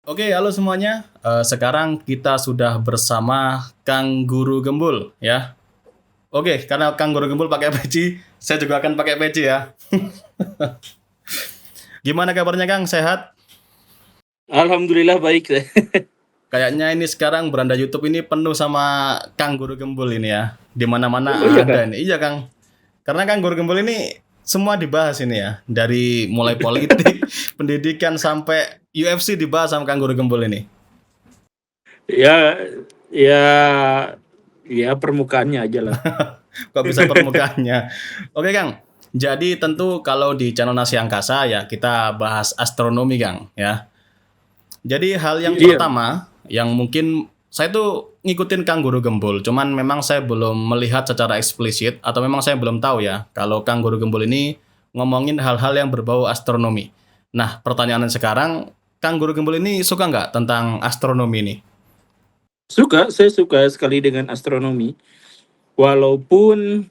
Oke, halo semuanya. Sekarang kita sudah bersama Kang Guru Gembul ya. Oke, karena Kang Guru Gembul pakai peci, saya juga akan pakai peci ya. Gimana kabarnya Kang? Sehat? Alhamdulillah baik. Kayaknya ini sekarang beranda YouTube ini penuh sama Kang Guru Gembul ini ya. Di Oh mana-mana iya Kak. ada ini. Iya Kang. Karena Kang Guru Gembul ini semua dibahas ini ya. Dari mulai politik, pendidikan sampai UFC dibahas sama Kang Guru Gembul ini. Ya, ya, ya permukaannya aja lah. Kok bisa permukaannya? Oke Kang, jadi tentu kalau di channel Nasi Angkasa ya kita bahas astronomi Kang ya. Jadi hal yang Iya. pertama yang mungkin saya tuh ngikutin Kang Guru Gembul, cuman memang saya belum melihat secara eksplisit atau memang saya belum tahu ya kalau Kang Guru Gembul ini ngomongin hal-hal yang berbau astronomi. Nah pertanyaan sekarang, Kang Guru Gembul ini suka nggak tentang astronomi ini? Saya suka sekali dengan astronomi. Walaupun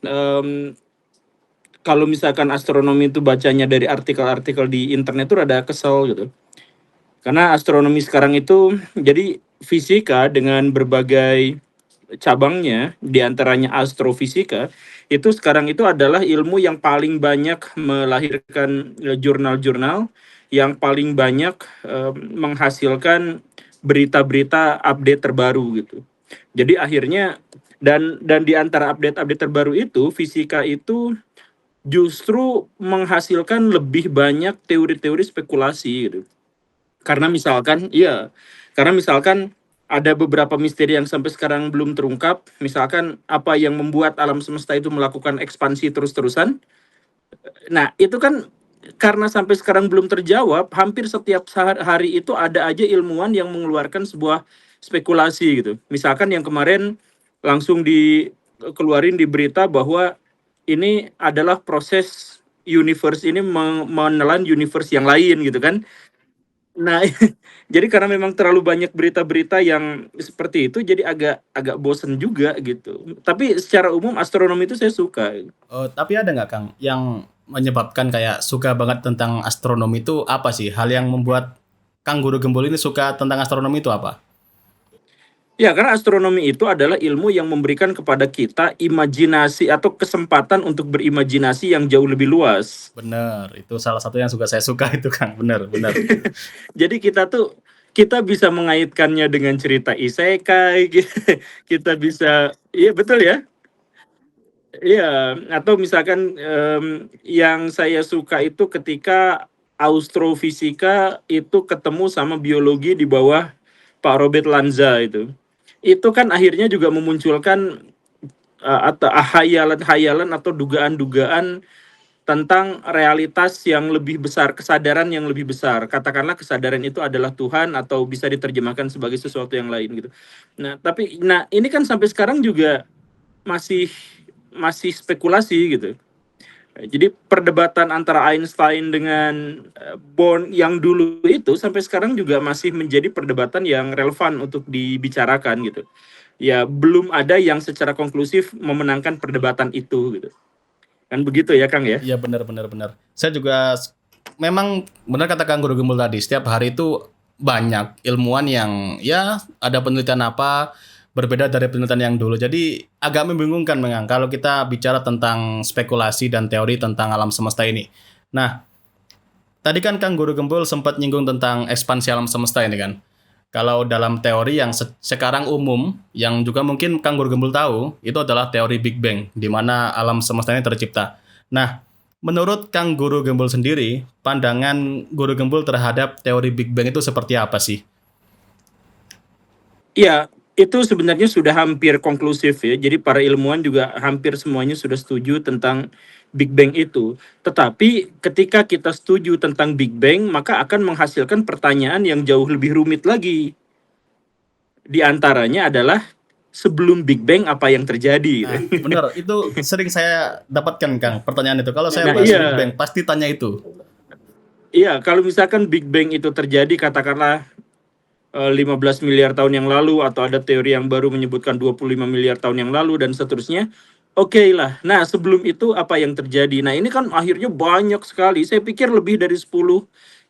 kalau misalkan astronomi itu bacanya dari artikel-artikel di internet tuh rada kesel gitu. Karena astronomi sekarang itu jadi fisika dengan berbagai cabangnya, diantaranya astrofisika, itu sekarang itu adalah ilmu yang paling banyak melahirkan jurnal-jurnal, yang paling banyak menghasilkan berita-berita update terbaru gitu. Jadi akhirnya dan di antara update-update terbaru itu, fisika itu justru menghasilkan lebih banyak teori-teori spekulasi gitu. Karena misalkan iya, karena misalkan ada beberapa misteri yang sampai sekarang belum terungkap, misalkan apa yang membuat alam semesta itu melakukan ekspansi terus-terusan. Nah, itu kan karena sampai sekarang belum terjawab, hampir setiap hari itu ada aja ilmuwan yang mengeluarkan sebuah spekulasi gitu. Misalkan yang kemarin langsung dikeluarin di berita bahwa ini adalah proses universe ini menelan universe yang lain gitu kan. Nah, jadi karena memang terlalu banyak berita-berita yang seperti itu, jadi agak agak bosen juga gitu. Tapi secara umum astronomi itu saya suka. Oh, tapi ada nggak Kang yang menyebabkan kayak suka banget tentang astronomi itu apa sih? Hal yang membuat Kang Guru Gembul ini suka tentang astronomi itu apa? Ya, karena astronomi itu adalah ilmu yang memberikan kepada kita imajinasi atau kesempatan untuk berimajinasi yang jauh lebih luas. Bener, itu salah satu yang suka saya suka itu Kang. Bener, bener. Jadi kita bisa mengaitkannya dengan cerita isekai, kita bisa, iya betul ya. Iya, atau misalkan yang saya suka itu ketika astrofisika itu ketemu sama biologi di bawah Pak Robert Lanza itu. Itu kan akhirnya juga memunculkan atau hayalan-hayalan atau dugaan-dugaan tentang realitas yang lebih besar, kesadaran yang lebih besar. Katakanlah kesadaran itu adalah Tuhan atau bisa diterjemahkan sebagai sesuatu yang lain gitu. Nah, ini kan sampai sekarang juga masih masih spekulasi gitu. Jadi perdebatan antara Einstein dengan Born yang dulu itu sampai sekarang juga masih menjadi perdebatan yang relevan untuk dibicarakan gitu. Ya belum ada yang secara konklusif memenangkan perdebatan itu gitu. Kan begitu ya Kang ya? Iya bener, bener, bener. Saya juga memang benar kata Kang Guru Gembul tadi, setiap hari itu banyak ilmuwan yang ya ada penelitian apa berbeda dari penelitian yang dulu. Jadi agak membingungkan memang kalau kita bicara tentang spekulasi dan teori tentang alam semesta ini. Nah, tadi kan Kang Guru Gembul sempat nyinggung tentang ekspansi alam semesta ini kan. Kalau dalam teori yang sekarang umum, yang juga mungkin Kang Guru Gembul tahu, itu adalah teori Big Bang, di mana alam semesta ini tercipta. Nah, menurut Kang Guru Gembul sendiri, pandangan Guru Gembul terhadap teori Big Bang itu seperti apa sih? Iya, itu sebenarnya sudah hampir konklusif ya. Jadi para ilmuwan juga hampir semuanya sudah setuju tentang Big Bang itu. Tetapi ketika kita setuju tentang Big Bang, maka akan menghasilkan pertanyaan yang jauh lebih rumit lagi. Di antaranya adalah sebelum Big Bang apa yang terjadi gitu. Nah, benar, itu sering saya dapatkan Kang, pertanyaan itu. Kalau saya Nah, bahas Big Bang, iya. pasti tanya itu. Iya, kalau misalkan Big Bang itu terjadi katakanlah 15 miliar tahun yang lalu atau ada teori yang baru menyebutkan 25 miliar tahun yang lalu dan seterusnya. Oke lah. Nah, sebelum itu apa yang terjadi? Nah, ini kan akhirnya banyak sekali. Saya pikir lebih dari 10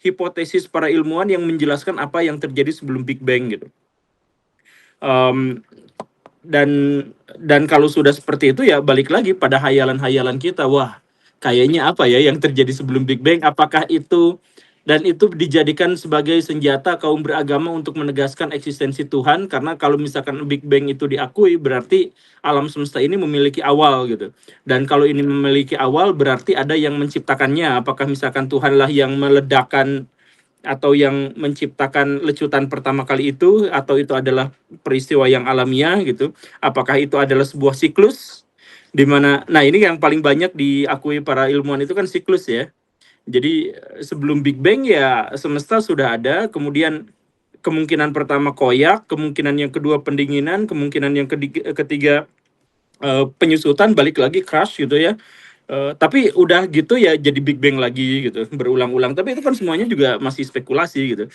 hipotesis para ilmuwan yang menjelaskan apa yang terjadi sebelum Big Bang gitu. Um, dan dan kalau sudah seperti itu ya balik lagi pada hayalan-hayalan kita. Wah, kayaknya apa ya yang terjadi sebelum Big Bang? Apakah itu dan itu dijadikan sebagai senjata kaum beragama untuk menegaskan eksistensi Tuhan, karena kalau misalkan Big Bang itu diakui berarti alam semesta ini memiliki awal gitu. Dan kalau ini memiliki awal berarti ada yang menciptakannya. Apakah misalkan Tuhanlah yang meledakkan atau yang menciptakan lecutan pertama kali itu, atau itu adalah peristiwa yang alamiah gitu. Apakah itu adalah sebuah siklus di mana, nah ini yang paling banyak diakui para ilmuwan itu kan siklus ya. Jadi sebelum Big Bang ya semesta sudah ada, kemudian kemungkinan pertama koyak, kemungkinan yang kedua pendinginan, kemungkinan yang ketiga penyusutan, balik lagi crash gitu ya. Tapi udah gitu ya jadi Big Bang lagi gitu, berulang-ulang. Tapi itu kan semuanya juga masih spekulasi gitu.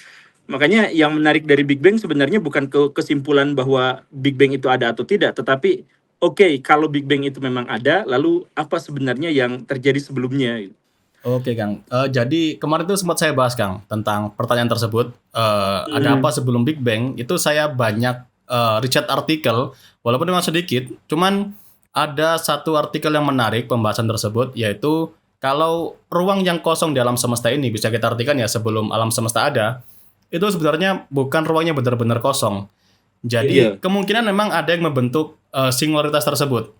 Makanya yang menarik dari Big Bang sebenarnya bukan kesimpulan bahwa Big Bang itu ada atau tidak, tetapi oke, kalau Big Bang itu memang ada, lalu apa sebenarnya yang terjadi sebelumnya gitu. Oke Kang, jadi kemarin itu sempat saya bahas Kang tentang pertanyaan tersebut, ada apa sebelum Big Bang, itu saya banyak riset artikel, walaupun memang sedikit, cuman ada satu artikel yang menarik pembahasan tersebut, yaitu kalau ruang yang kosong di alam semesta ini bisa kita artikan ya sebelum alam semesta ada, itu sebenarnya bukan ruangnya benar-benar kosong. Jadi Iya. kemungkinan memang ada yang membentuk singularitas tersebut.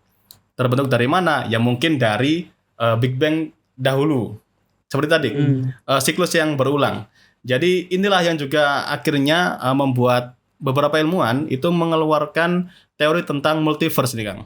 Terbentuk dari mana? Ya mungkin dari Big Bang dahulu. Seperti tadi, siklus yang berulang. Jadi inilah yang juga akhirnya membuat beberapa ilmuwan itu mengeluarkan teori tentang multiverse nih Kang.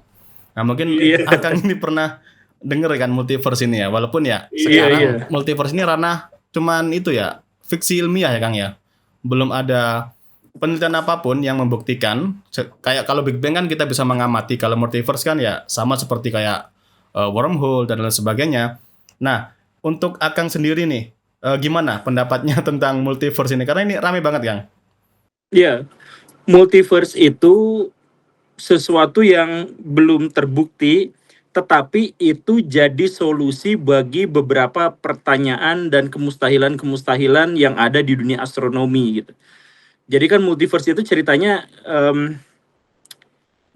Nah mungkin Iya. Akang ini pernah denger kan multiverse ini ya. Walaupun ya Iya, iya. sekarang multiverse ini ranah cuman itu ya fiksi ilmiah ya Kang ya. Belum ada penelitian apapun yang membuktikan. Kayak kalau Big Bang kan kita bisa mengamati, kalau multiverse kan ya sama seperti kayak wormhole dan lain sebagainya. Nah, untuk Akang sendiri nih, gimana pendapatnya tentang multiverse ini? Karena ini rame banget, Kang. Iya, multiverse itu sesuatu yang belum terbukti, tetapi itu jadi solusi bagi beberapa pertanyaan dan kemustahilan-kemustahilan yang ada di dunia astronomi gitu. Jadi kan multiverse itu ceritanya,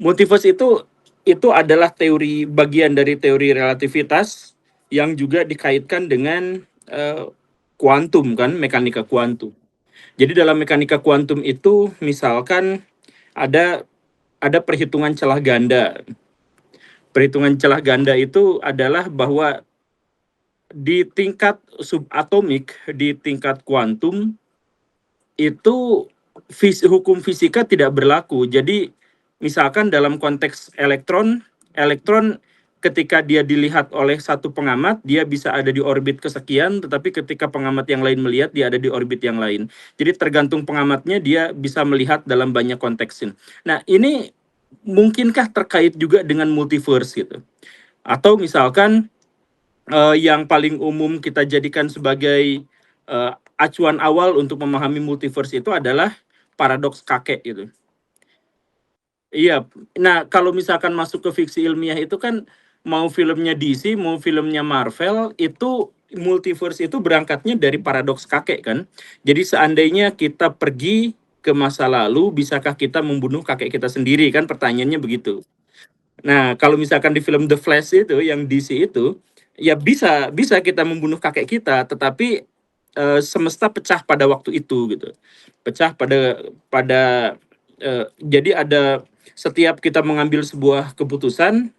multiverse itu adalah teori bagian dari teori relativitas yang juga dikaitkan dengan kuantum kan, mekanika kuantum. Jadi dalam mekanika kuantum itu misalkan ada perhitungan celah ganda. Perhitungan celah ganda itu adalah bahwa di tingkat subatomik, di tingkat kuantum itu hukum fisika tidak berlaku. Jadi misalkan dalam konteks elektron, elektron ketika dia dilihat oleh satu pengamat, dia bisa ada di orbit kesekian, tetapi ketika pengamat yang lain melihat, dia ada di orbit yang lain. Jadi tergantung pengamatnya, dia bisa melihat dalam banyak konteks. Nah, ini mungkinkah terkait juga dengan multiverse gitu? Atau misalkan yang paling umum kita jadikan sebagai acuan awal untuk memahami multiverse itu adalah paradoks kakek gitu. Iya, nah kalau misalkan masuk ke fiksi ilmiah itu kan mau filmnya DC, mau filmnya Marvel, itu multiverse itu berangkatnya dari paradoks kakek kan. Jadi seandainya kita pergi ke masa lalu, bisakah kita membunuh kakek kita sendiri kan, pertanyaannya begitu. Nah, kalau misalkan di film The Flash itu yang DC itu, ya bisa bisa kita membunuh kakek kita, tetapi semesta pecah pada waktu itu gitu. Pecah pada jadi ada, setiap kita mengambil sebuah keputusan,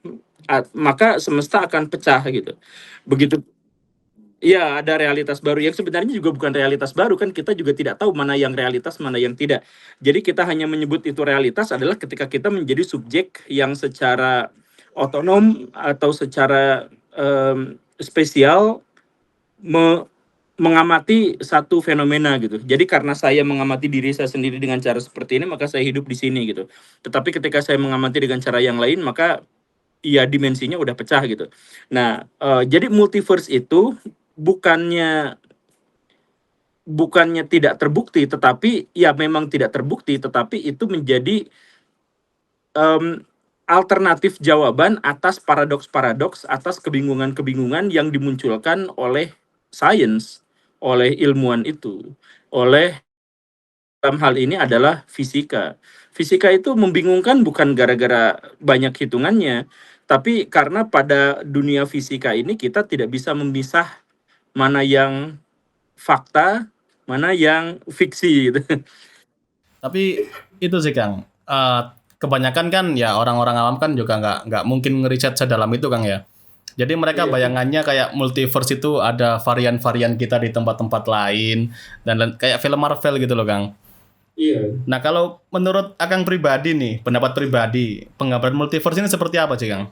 maka semesta akan pecah gitu. Begitu. Iya, ada realitas baru yang sebenarnya juga bukan realitas baru kan, kita juga tidak tahu mana yang realitas, mana yang tidak. Jadi kita hanya menyebut itu realitas adalah ketika kita menjadi subjek yang secara otonom atau secara spesial mengamati satu fenomena gitu. Jadi karena saya mengamati diri saya sendiri dengan cara seperti ini, maka saya hidup di sini gitu. Tetapi ketika saya mengamati dengan cara yang lain, maka ya dimensinya udah pecah gitu. Nah, jadi multiverse itu bukannya tidak terbukti, tetapi ya memang tidak terbukti, tetapi itu menjadi alternatif jawaban atas paradoks-paradoks, atas kebingungan-kebingungan yang dimunculkan oleh sains, oleh ilmuwan itu, oleh dalam hal ini adalah fisika. Fisika itu membingungkan bukan gara-gara banyak hitungannya, tapi karena pada dunia fisika ini kita tidak bisa memisah mana yang fakta, mana yang fiksi gitu. Tapi itu sih Kang, kebanyakan kan ya orang-orang awam kan juga nggak mungkin ngeriset sedalam itu Kang ya. Jadi mereka Iya. bayangannya kayak multiverse itu ada varian-varian kita di tempat-tempat lain kayak film Marvel gitu loh Kang. Iya. Nah kalau menurut Akang pribadi nih, pendapat pribadi, penggambaran multiverse ini seperti apa sih Kang?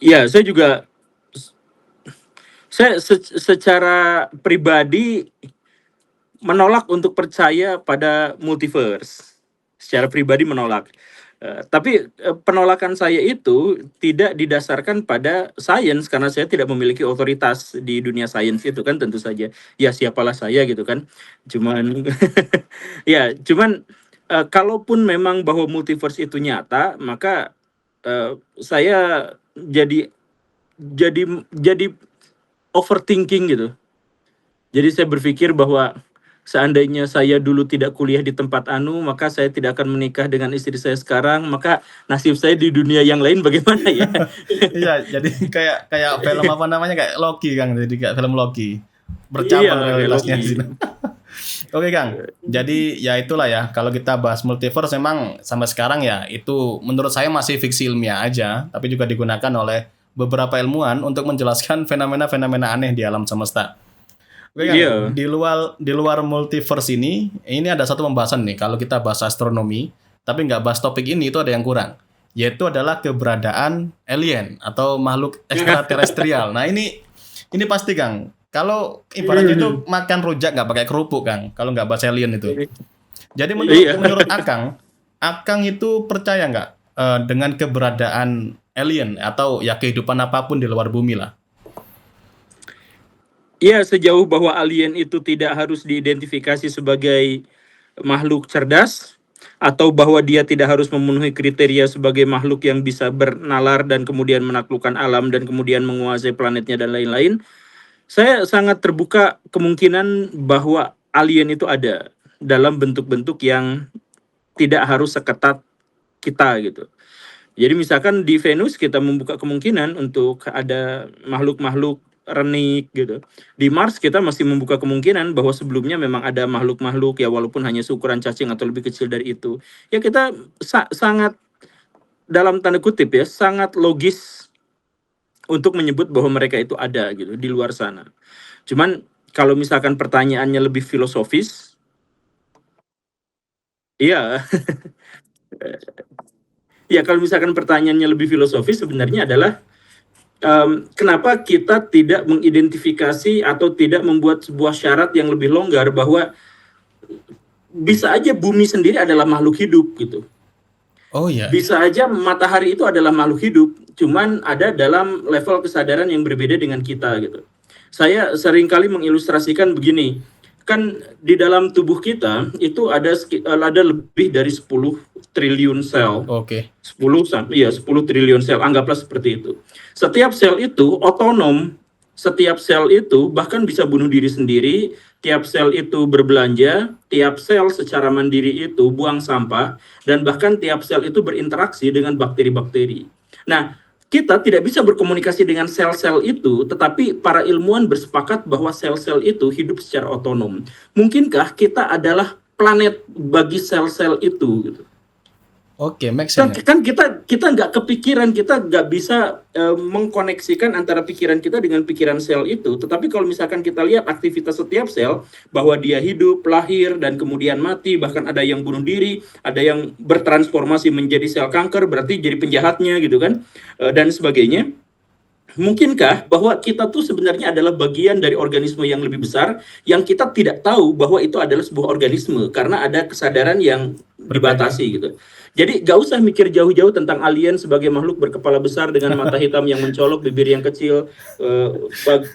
Iya, saya juga secara pribadi menolak untuk percaya pada multiverse. Secara pribadi menolak. Tapi penolakan saya itu tidak didasarkan pada sains karena saya tidak memiliki otoritas di dunia sains itu kan tentu saja. Ya siapalah saya gitu kan. Cuman ya, cuman kalaupun memang bahwa multiverse itu nyata, maka saya jadi jadi overthinking gitu. Jadi saya berpikir bahwa seandainya saya dulu tidak kuliah di tempat anu, maka saya tidak akan menikah dengan istri saya sekarang, maka nasib saya di dunia yang lain bagaimana ya? Iya, jadi kayak kayak film apa namanya kayak Loki Kang, jadi kayak film Loki. Iya, Bercabang kayak realitasnya Loki. di sini. Oke Kang, jadi ya itulah ya. Kalau kita bahas multiverse memang sampai sekarang ya itu menurut saya masih fiksi ilmiah aja, tapi juga digunakan oleh beberapa ilmuwan untuk menjelaskan fenomena-fenomena aneh di alam semesta. Oke Kang, Iya. di luar multiverse ini ada satu pembahasan nih. Kalau kita bahas astronomi, tapi nggak bahas topik ini itu ada yang kurang, yaitu adalah keberadaan alien atau makhluk ekstraterestrial. Nah ini pasti Kang. Kalau ibaratnya itu makan rujak nggak pakai kerupuk Kang. Kalau nggak bahas alien itu. Jadi menurut Iya. menurut Akang itu percaya nggak dengan keberadaan alien atau ya kehidupan apapun di luar bumi lah? Iya, sejauh bahwa alien itu tidak harus diidentifikasi sebagai makhluk cerdas atau bahwa dia tidak harus memenuhi kriteria sebagai makhluk yang bisa bernalar dan kemudian menaklukkan alam dan kemudian menguasai planetnya dan lain-lain, saya sangat terbuka kemungkinan bahwa alien itu ada dalam bentuk-bentuk yang tidak harus seketat kita gitu. Jadi misalkan di Venus kita membuka kemungkinan untuk ada makhluk-makhluk renik gitu. Di Mars kita masih membuka kemungkinan bahwa sebelumnya memang ada makhluk-makhluk ya walaupun hanya seukuran cacing atau lebih kecil dari itu. Ya kita sangat dalam tanda kutip ya sangat logis untuk menyebut bahwa mereka itu ada gitu di luar sana. Cuman kalau misalkan pertanyaannya lebih filosofis, iya. Ya kalau misalkan pertanyaannya lebih filosofis sebenarnya adalah kenapa kita tidak mengidentifikasi atau tidak membuat sebuah syarat yang lebih longgar bahwa bisa aja bumi sendiri adalah makhluk hidup gitu. Oh iya, Bisa aja matahari itu adalah makhluk hidup, cuman ada dalam level kesadaran yang berbeda dengan kita gitu. Saya seringkali mengilustrasikan begini, kan di dalam tubuh kita itu ada lebih dari 10 triliun sel. oke. 10 triliun sel, anggaplah seperti itu. Setiap sel itu otonom, setiap sel itu bahkan bisa bunuh diri sendiri, tiap sel itu berbelanja, tiap sel secara mandiri itu buang sampah, dan bahkan tiap sel itu berinteraksi dengan bakteri-bakteri. Nah, kita tidak bisa berkomunikasi dengan sel-sel itu, tetapi para ilmuwan bersepakat bahwa sel-sel itu hidup secara otonom. Mungkinkah kita adalah planet bagi sel-sel itu? Gitu. Oke, make Kan, sense. kan kita nggak kepikiran, kita nggak bisa mengkoneksikan antara pikiran kita dengan pikiran sel itu. Tetapi kalau misalkan kita lihat aktivitas setiap sel, bahwa dia hidup, lahir, dan kemudian mati, bahkan ada yang bunuh diri, ada yang bertransformasi menjadi sel kanker, berarti jadi penjahatnya gitu kan, dan sebagainya. Mungkinkah bahwa kita tuh sebenarnya adalah bagian dari organisme yang lebih besar yang kita tidak tahu bahwa itu adalah sebuah organisme karena ada kesadaran yang Berbeda. dibatasi gitu. Jadi gak usah mikir jauh-jauh tentang alien sebagai makhluk berkepala besar dengan mata hitam yang mencolok, bibir yang kecil,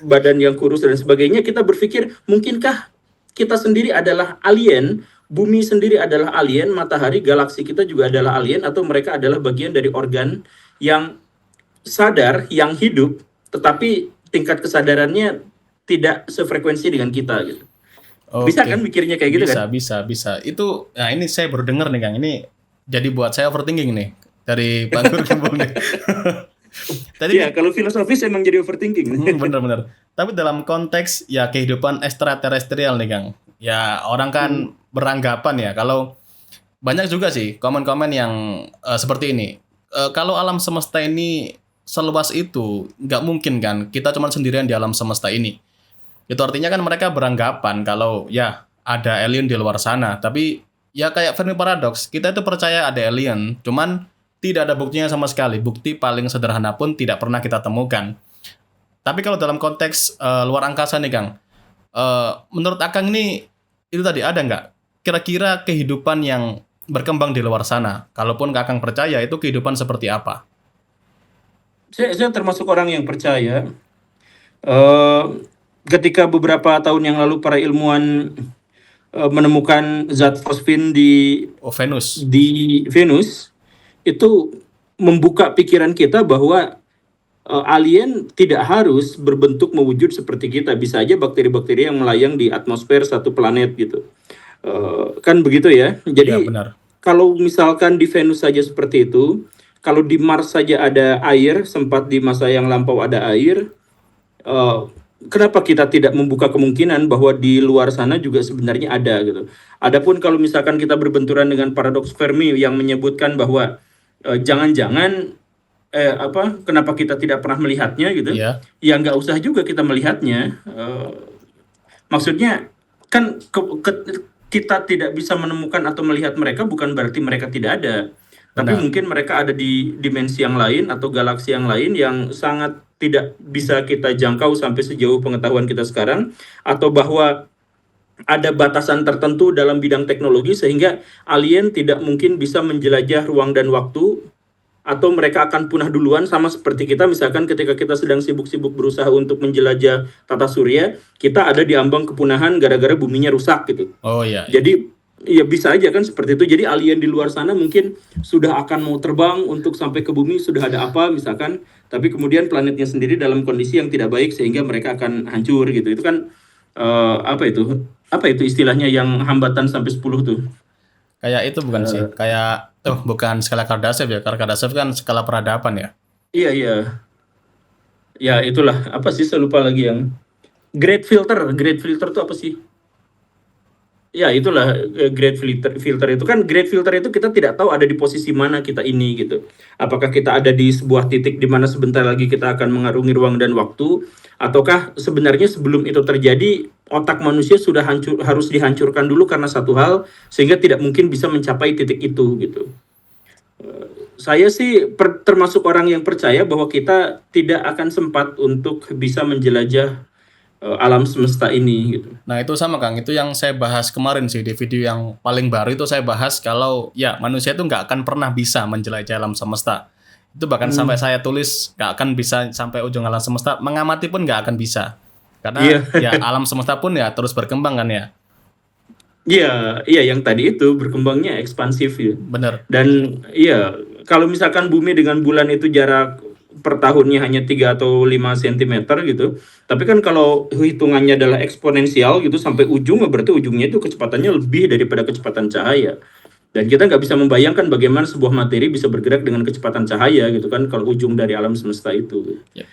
badan yang kurus dan sebagainya. Kita berpikir mungkinkah kita sendiri adalah alien, bumi sendiri adalah alien, matahari, galaksi kita juga adalah alien, atau mereka adalah bagian dari organ yang sadar, yang hidup, tetapi tingkat kesadarannya tidak sefrekuensi dengan kita gitu. Bisa kan Oke. mikirnya kayak gitu kan? Bisa. Itu, nah ini saya baru dengar nih Kang. Ini jadi buat saya overthinking nih dari Bang Gurgembul nih. Tadi Iya, kalau filosofis emang jadi overthinking. bener-bener. Tapi dalam konteks ya kehidupan ekstraterestrial nih Kang. Ya orang kan Hmm. beranggapan ya kalau banyak juga sih komen-komen yang seperti ini. Kalau alam semesta ini seluas itu, nggak mungkin kan kita cuma sendirian di alam semesta ini. Itu artinya kan mereka beranggapan kalau ya ada alien di luar sana. Tapi ya kayak Fermi Paradox, kita itu percaya ada alien, cuman tidak ada buktinya sama sekali. Bukti paling sederhana pun tidak pernah kita temukan. Tapi kalau dalam konteks luar angkasa nih Kang, menurut Akang ini itu tadi ada nggak kira-kira kehidupan yang berkembang di luar sana? Kalaupun Kakang percaya itu kehidupan seperti apa? Saya termasuk orang yang percaya eh, ketika beberapa tahun yang lalu para ilmuwan menemukan zat fosfin Oh, Venus. di Venus, itu membuka pikiran kita bahwa alien tidak harus berbentuk mewujud seperti kita, bisa aja bakteri-bakteri yang melayang di atmosfer satu planet gitu. Kan begitu ya. Iya, Jadi benar. kalau misalkan di Venus saja seperti itu, kalau di Mars saja ada air, sempat di masa yang lampau ada air, eh, kenapa kita tidak membuka kemungkinan bahwa di luar sana juga sebenarnya ada gitu. Adapun kalau misalkan kita berbenturan dengan paradoks Fermi yang menyebutkan bahwa jangan-jangan kenapa kita tidak pernah melihatnya gitu, Iya, ya nggak usah juga kita melihatnya. Maksudnya kan kita tidak bisa menemukan atau melihat mereka bukan berarti mereka tidak ada, tapi benar. mungkin mereka ada di dimensi yang lain atau galaksi yang lain yang sangat tidak bisa kita jangkau sampai sejauh pengetahuan kita sekarang, atau bahwa ada batasan tertentu dalam bidang teknologi sehingga alien tidak mungkin bisa menjelajah ruang dan waktu, atau mereka akan punah duluan sama seperti kita. Misalkan ketika kita sedang sibuk-sibuk berusaha untuk menjelajah tata surya, kita ada di ambang kepunahan gara-gara buminya rusak gitu. Oh iya, iya. Jadi ya bisa aja kan seperti itu. Jadi alien di luar sana mungkin sudah akan mau terbang untuk sampai ke bumi, sudah ada apa misalkan, tapi kemudian planetnya sendiri dalam kondisi yang tidak baik sehingga mereka akan hancur gitu. Itu kan apa itu? Apa itu istilahnya yang hambatan sampai 10 tuh? Kayak itu bukan sih? Kayak bukan skala Kardashev ya. Karena Kardashev kan skala peradaban ya. Iya, iya. Ya itulah, apa sih, saya lupa lagi yang Great Filter. Great Filter itu apa sih? Ya itulah, Great Filter itu kan, Great Filter itu kita tidak tahu ada di posisi mana kita ini gitu. Apakah kita ada di sebuah titik di mana sebentar lagi kita akan mengarungi ruang dan waktu, ataukah sebenarnya sebelum itu terjadi otak manusia sudah harus dihancurkan dulu karena satu hal sehingga tidak mungkin bisa mencapai titik itu gitu. Saya sih termasuk orang yang percaya bahwa kita tidak akan sempat untuk bisa menjelajah alam semesta ini gitu. Nah itu sama Kang, itu yang saya bahas kemarin sih di video yang paling baru itu saya bahas kalau ya manusia itu nggak akan pernah bisa menjelajah alam semesta. Itu bahkan sampai saya tulis nggak akan bisa sampai ujung alam semesta, mengamati pun nggak akan bisa. Karena Iya, ya alam semesta pun ya terus berkembang kan ya. iya, iya, yang tadi itu berkembangnya ekspansif ya. Bener. Dan iya, kalau misalkan bumi dengan bulan itu jarak per tahunnya hanya 3 atau 5 cm gitu. Tapi kan kalau hitungannya adalah eksponensial gitu sampai ujung, berarti ujungnya itu kecepatannya lebih daripada kecepatan cahaya. Dan kita nggak bisa membayangkan bagaimana sebuah materi bisa bergerak dengan kecepatan cahaya gitu kan kalau ujung dari alam semesta itu. Ya.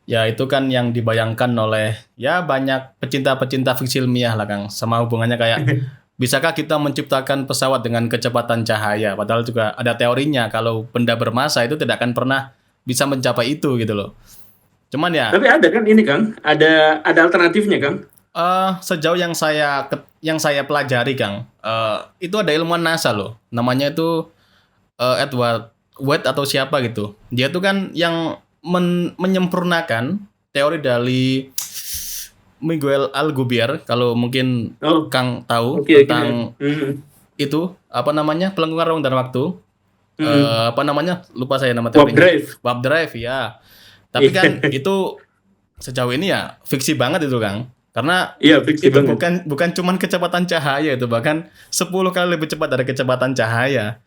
Ya itu kan yang dibayangkan oleh ya banyak pecinta-pecinta fiksi ilmiah lah Kang. Sama hubungannya kayak bisakah kita menciptakan pesawat dengan kecepatan cahaya? Padahal juga ada teorinya kalau benda bermassa itu tidak akan pernah bisa mencapai itu gitu loh. Cuman ya Tapi ada kan ini Kang, ada alternatifnya Kang. sejauh yang saya pelajari Kang, itu ada ilmuwan NASA loh. Namanya itu Edward White atau siapa gitu. Dia tuh kan yang menyempurnakan teori dari Miguel Alcubierre, kalau mungkin Oh, Kang tahu oke, oke. tentang itu apa namanya pelengkungan ruang dan waktu. Apa namanya lupa saya nama Warp teorinya. drive. Warp drive ya. Tapi Iya. kan itu sejauh ini ya fiksi banget itu Kang. Karena Iya, fiksi itu banget. bukan cuman kecepatan cahaya itu, bahkan 10 kali lebih cepat dari kecepatan cahaya.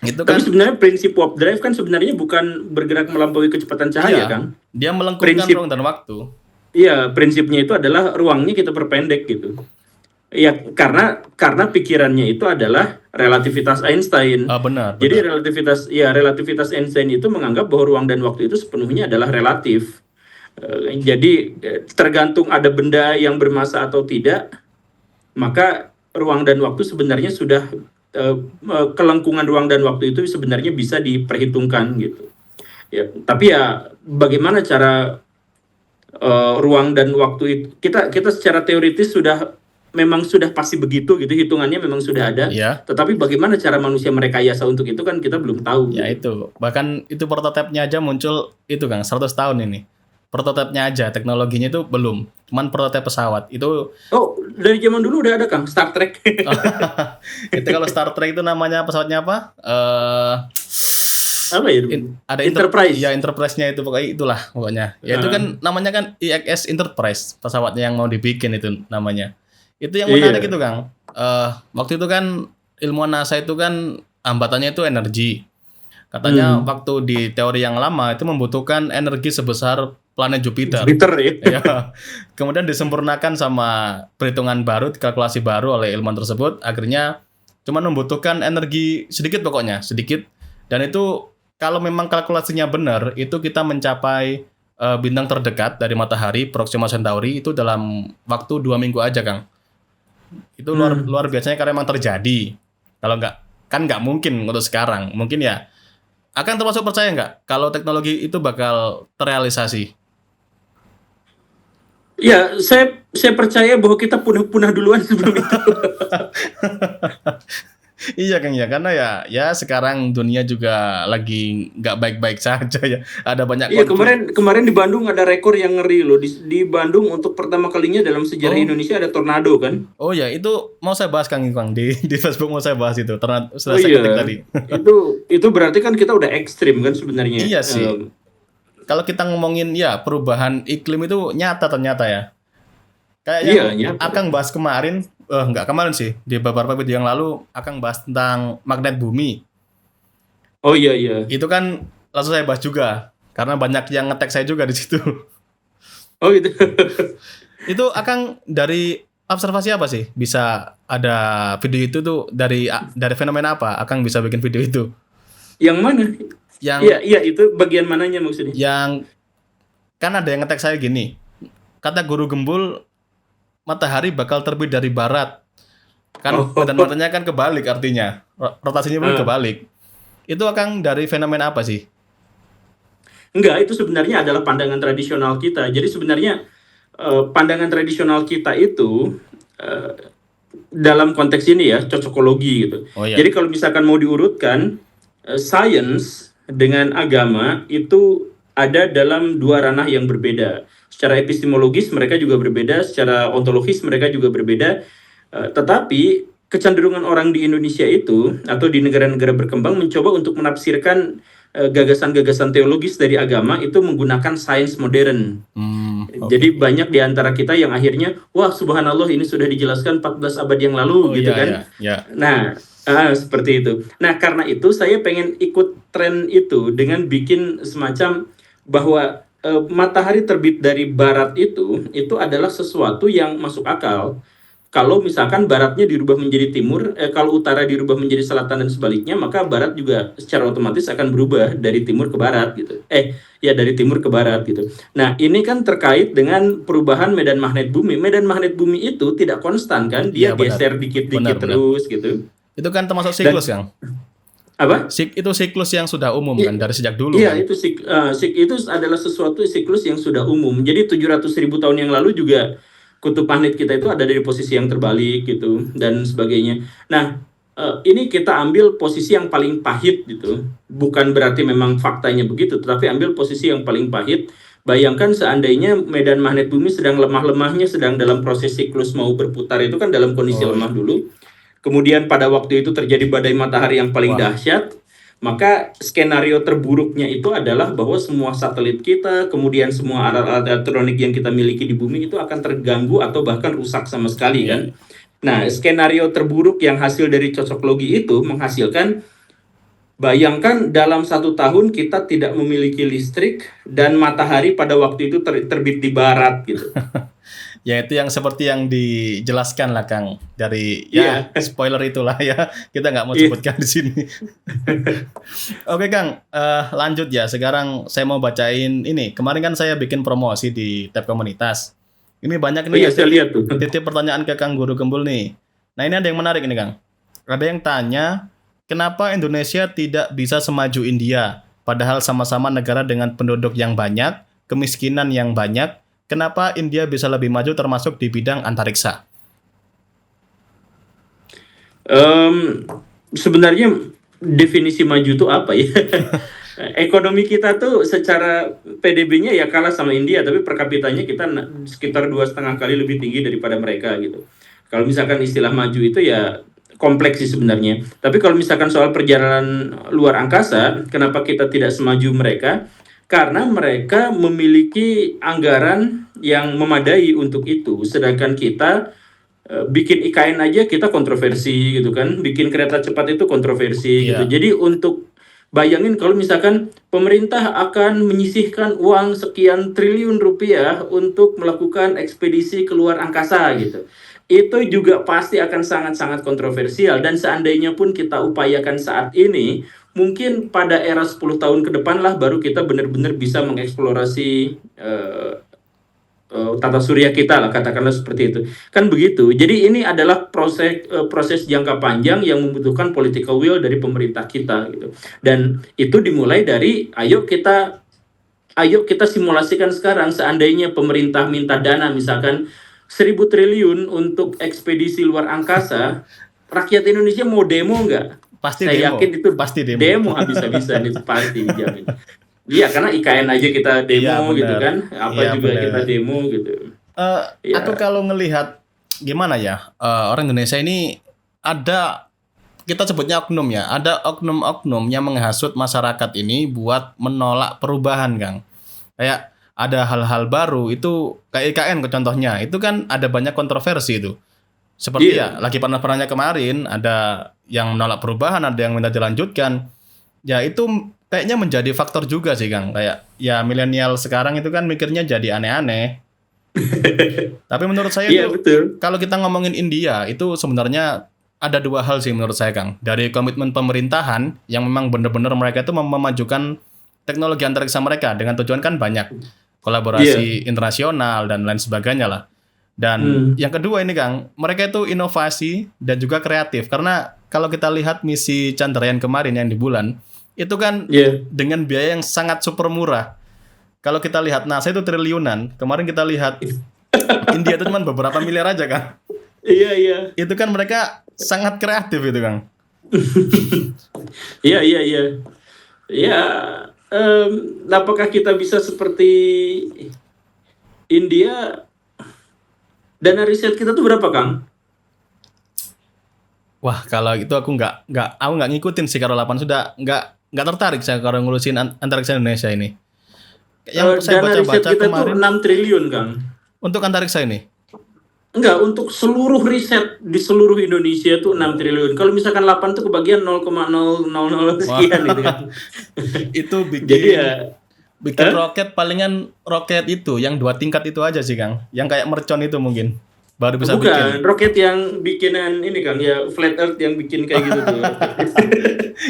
Itu Tapi kan sebenarnya prinsip warp drive kan sebenarnya bukan bergerak melampaui kecepatan cahaya iya, Kang. dia melengkungkan Prinsip ruang dan waktu. Iya, prinsipnya itu adalah ruangnya kita perpendek gitu. Ya, karena pikirannya itu adalah relativitas Einstein. Benar, Jadi benar. relativitas Einstein itu menganggap bahwa ruang dan waktu itu sepenuhnya adalah relatif. Jadi tergantung ada benda yang bermasa atau tidak, maka ruang dan waktu sebenarnya sudah kelengkungan ruang dan waktu itu sebenarnya bisa diperhitungkan gitu. Ya, tapi ya bagaimana cara ruang dan waktu itu kita secara teoritis memang sudah pasti begitu gitu, hitungannya memang sudah ada, Ya, tetapi bagaimana cara manusia merekayasa untuk itu kan kita belum tahu ya gitu. itu. Bahkan itu prototipenya aja muncul itu Kang 100 tahun ini. Prototipnya aja, teknologinya itu belum. Cuman prototip pesawat. Itu Oh, dari zaman dulu udah ada Kang Star Trek. itu kalau Star Trek itu namanya pesawatnya apa? Apa ya? Ada Enterprise. ya Enterprise-nya itu pokoknya itulah pokoknya. Ya itu kan namanya kan IXS Enterprise, pesawatnya yang mau dibikin itu namanya. Itu yang menarik Iya. itu Kang. Waktu itu kan ilmuwan NASA itu kan hambatannya itu energi. Katanya waktu di teori yang lama itu membutuhkan energi sebesar planet Jupiter. Twitter ya. Ya. Kemudian disempurnakan sama perhitungan baru, kalkulasi baru oleh ilmuwan tersebut, akhirnya cuma membutuhkan energi sedikit pokoknya, sedikit. Dan itu kalau memang kalkulasinya benar, itu kita mencapai bintang terdekat dari matahari, Proxima Centauri, itu dalam waktu 2 minggu aja, Kang. Itu luar biasanya karena memang terjadi. Kalau nggak, kan nggak mungkin untuk sekarang. Mungkin ya, akan termasuk percaya nggak kalau teknologi itu bakal terrealisasi? Ya, saya percaya bahwa kita punah duluan sebelum itu. Iya Kang ya, karena ya sekarang dunia juga lagi nggak baik-baik saja ya. Ada banyak Iya, konflik. kemarin di Bandung ada rekor yang ngeri loh. Di Bandung untuk pertama kalinya dalam sejarah Oh, Indonesia ada tornado kan? oh ya itu mau saya bahas Kang Kang di Facebook mau saya bahas itu. Ternyata Oh sudah saya ketik iya, tadi. itu berarti kan kita udah ekstrim kan sebenarnya. Iya sih. Kalau kita ngomongin ya perubahan iklim itu nyata ternyata ya. Kayak yang Iya, nyata. Akang bahas kemarin, nggak kemarin sih, di beberapa video yang lalu Akang bahas tentang magnet bumi. Oh iya iya. Itu kan langsung saya bahas juga karena banyak yang ngetek saya juga di situ. Oh gitu. Itu Akang dari observasi apa sih? Bisa ada video itu tuh dari fenomena apa? Akang bisa bikin video itu. Yang mana? Yang Iya itu bagian mananya maksudnya? yang kan ada yang ngetek saya gini. Kata guru Gembul, matahari bakal terbit dari barat. Kan Oh, dan matanya kan kebalik artinya. Rotasinya pun kebalik. Itu Akang dari fenomena apa sih? enggak, itu sebenarnya adalah pandangan tradisional kita. Jadi sebenarnya pandangan tradisional kita itu dalam konteks ini ya cocokologi gitu. Oh ya. Jadi kalau misalkan mau diurutkan, science dengan agama itu ada dalam dua ranah yang berbeda. Secara epistemologis mereka juga berbeda, secara ontologis mereka juga berbeda. Tetapi kecenderungan orang di Indonesia itu atau di negara-negara berkembang mencoba untuk menafsirkan gagasan-gagasan teologis dari agama itu menggunakan sains modern. Jadi banyak di antara kita yang akhirnya, wah subhanallah ini sudah dijelaskan 14 abad yang lalu Oh gitu iya kan. ya. Nah, seperti itu. Nah, karena itu saya pengen ikut tren itu dengan bikin semacam bahwa matahari terbit dari barat itu adalah sesuatu yang masuk akal. Kalau misalkan baratnya dirubah menjadi timur, kalau utara dirubah menjadi selatan dan sebaliknya, maka barat juga secara otomatis akan berubah dari timur ke barat gitu. Ya dari timur ke barat gitu. Nah, ini kan terkait dengan perubahan medan magnet bumi. Medan magnet bumi itu tidak konstan kan, dia Iya benar. geser dikit-dikit Benar. terus gitu. Itu kan termasuk siklus, Kang. Apa? Itu siklus yang sudah umum kan dari sejak dulu Iya, kan. itu adalah sesuatu siklus yang sudah umum. Jadi 700.000 tahun yang lalu juga kutub magnet kita itu ada dari posisi yang terbalik gitu dan sebagainya. Nah, ini kita ambil posisi yang paling pahit gitu. Bukan berarti memang faktanya begitu, tetapi ambil posisi yang paling pahit. Bayangkan seandainya medan magnet bumi sedang lemah-lemahnya, sedang dalam proses siklus mau berputar, itu kan dalam kondisi lemah dulu. Kemudian pada waktu itu terjadi badai matahari yang paling dahsyat. Maka skenario terburuknya itu adalah bahwa semua satelit kita, kemudian semua alat-alat elektronik yang kita miliki di bumi itu akan terganggu atau bahkan rusak sama sekali kan. Nah, skenario terburuk yang hasil dari cocoklogi itu menghasilkan Bayangkan dalam 1 tahun kita tidak memiliki listrik dan matahari pada waktu itu terbit di barat gitu. Ya itu yang seperti yang dijelaskan lah Kang dari ya Iya, spoiler itulah ya kita nggak mau iya. sebutkan di sini. Oke Kang, lanjut ya. Sekarang saya mau bacain ini. Kemarin kan saya bikin promosi di tab komunitas. Ini banyak Oh nih iya, yang saya titip lihat tuh. titip pertanyaan ke Kang Guru Gembul nih. Nah ini ada yang menarik ini Kang. Ada yang tanya, kenapa Indonesia tidak bisa semaju India? Padahal sama-sama negara dengan penduduk yang banyak, kemiskinan yang banyak. Kenapa India bisa lebih maju termasuk di bidang antariksa? Em, Sebenarnya definisi maju itu apa ya? Ekonomi kita tuh secara PDB-nya ya kalah sama India, tapi per kapitanya kita sekitar 2,5 kali lebih tinggi daripada mereka gitu. Kalau misalkan istilah maju itu ya kompleks sih sebenarnya. Tapi kalau misalkan soal perjalanan luar angkasa, kenapa kita tidak semaju mereka? Karena mereka memiliki anggaran yang memadai untuk itu, sedangkan kita bikin IKN aja kita kontroversi gitu kan, bikin kereta cepat itu kontroversi gitu. Iya, Jadi untuk bayangin kalau misalkan pemerintah akan menyisihkan uang sekian triliun rupiah untuk melakukan ekspedisi keluar angkasa gitu. Itu juga pasti akan sangat-sangat kontroversial, dan seandainya pun kita upayakan saat ini, mungkin pada era 10 tahun ke depan lah baru kita benar-benar bisa mengeksplorasi tata surya kita lah, katakanlah seperti itu, kan begitu. Jadi ini adalah proses jangka panjang yang membutuhkan political will dari pemerintah kita gitu, dan itu dimulai dari ayo kita simulasikan sekarang, seandainya pemerintah minta dana misalkan 1.000 triliun untuk ekspedisi luar angkasa, rakyat Indonesia mau demo nggak? pasti Saya demo, yakin itu pasti demo. demo habis-habisan, itu pasti dijamin. Iya, karena IKN aja kita Iya demo gitu benar, kan, apa iya juga kita benar. demo gitu. Aku Ya, kalau ngelihat gimana ya, orang Indonesia ini ada kita sebutnya oknum ya, ada oknum-oknum yang menghasut masyarakat ini buat menolak perubahan, Kang. Kayak ada hal-hal baru itu kayak IKN contohnya, itu kan ada banyak kontroversi itu. Seperti ya, iya, lagi panas-panasnya kemarin ada yang menolak perubahan, ada yang minta dilanjutkan. Ya itu kayaknya menjadi faktor juga sih, Kang. Kayak ya milenial sekarang itu kan mikirnya jadi aneh-aneh. Tapi menurut saya iya itu betul. kalau kita ngomongin India itu sebenarnya ada dua hal sih menurut saya Kang. Dari komitmen pemerintahan yang memang benar-benar mereka itu memajukan teknologi antariksa mereka dengan tujuan kan banyak Iya, kolaborasi internasional dan lain sebagainya lah. Dan hmm, yang kedua ini Kang, mereka itu inovasi dan juga kreatif karena kalau kita lihat misi Chandrayaan kemarin yang di bulan itu kan iya, dengan biaya yang sangat super murah. Kalau kita lihat NASA itu triliunan, kemarin kita lihat India itu cuma beberapa miliar aja kan. iya, iya, Itu kan mereka sangat kreatif itu Kang. iya, iya, iya, ya. Apakah kita bisa seperti India? Dana riset kita tuh berapa, Kang? Wah kalau itu aku nggak ngikutin sih kalau 8 sudah nggak tertarik saya kalau ngurusin antariksa Indonesia ini. Yang saya Dana riset baca-baca kita tuh kemarin 6 triliun, Kang. untuk antariksa ini. Enggak, untuk seluruh riset di seluruh Indonesia tuh 6 triliun. Kalau misalkan 8 tuh kebagian 0,000 Wah sekian gitu kan. itu Jadi ya, bikin eh? roket palingan roket itu yang 2 tingkat itu aja sih Kang. Yang kayak mercon itu mungkin baru bisa Bukan, bikin. roket yang bikinan ini Kang, ya flat earth yang bikin kayak gitu tuh roket.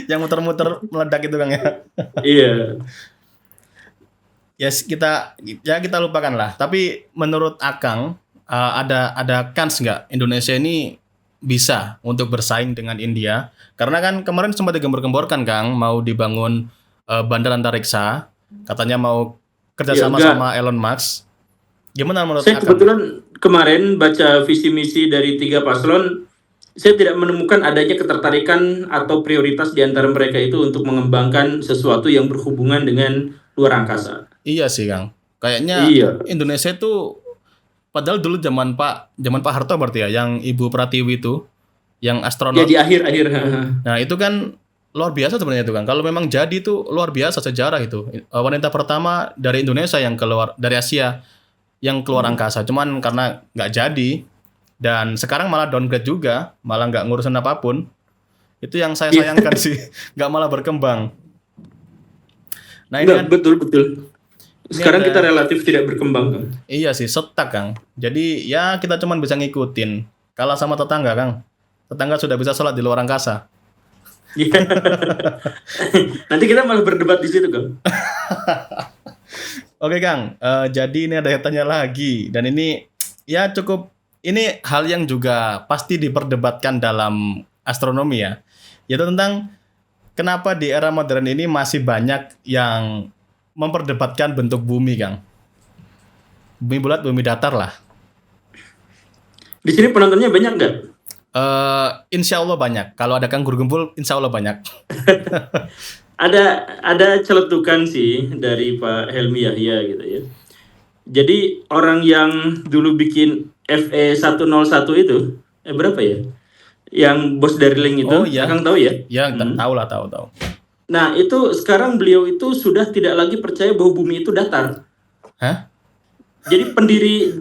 Yang muter-muter meledak itu Kang ya. Iya. Yes, kita lupakan lah. Tapi menurut Akang ada kans nggak Indonesia ini bisa untuk bersaing dengan India? Karena kan kemarin sempat digembor-gemborkan Kang mau dibangun bandar antariksa, katanya mau Ya kerjasama enggak. sama Elon Musk. Gimana menurut Saya Akang? kebetulan kemarin baca visi misi dari 3 paslon, saya tidak menemukan adanya ketertarikan atau prioritas di antara mereka itu untuk mengembangkan sesuatu yang berhubungan dengan luar angkasa. Iya sih Kang. Kayaknya Iya. Indonesia itu padahal dulu zaman Pak Harto berarti ya, yang Ibu Pratiwi itu, yang Ya di astronot. akhir-akhir. Nah, itu kan luar biasa sebenarnya itu kan. Kalau memang jadi itu luar biasa sejarah itu. Wanita pertama dari Indonesia yang keluar dari Asia yang keluar angkasa. Cuman karena nggak jadi dan sekarang malah downgrade juga, malah nggak ngurusin apapun. Itu yang saya Iya. sayangkan sih, nggak malah berkembang. Nah ini Enggak, kan, betul betul. ini Sekarang kita ada, relatif tidak berkembang kan. iya sih, setak Kang. Jadi ya kita cuman bisa ngikutin. Kalah sama tetangga Kang. Tetangga sudah bisa sholat di luar angkasa. Iya. Nanti kita malah berdebat di situ kan. Oke Kang, jadi ini ada yang tanya lagi. Dan ini ya cukup, ini hal yang juga pasti diperdebatkan dalam astronomi ya. Yaitu tentang kenapa di era modern ini masih banyak yang memperdebatkan bentuk bumi Kang. Bumi bulat, bumi datar lah. Di sini penontonnya banyak nggak? Insya Allah banyak. Kalau ada Kang Guru Gembul, insya Allah banyak. Ada celetukan sih dari Pak Helmi Yahya gitu ya. Jadi orang yang dulu bikin FE101 itu, berapa ya? Yang bos dari Link itu, Oh iya, Akang tahu ya? ya Hmm. tahu lah, tahu. Nah, itu sekarang beliau itu sudah tidak lagi percaya bahwa bumi itu datar. Hah? Jadi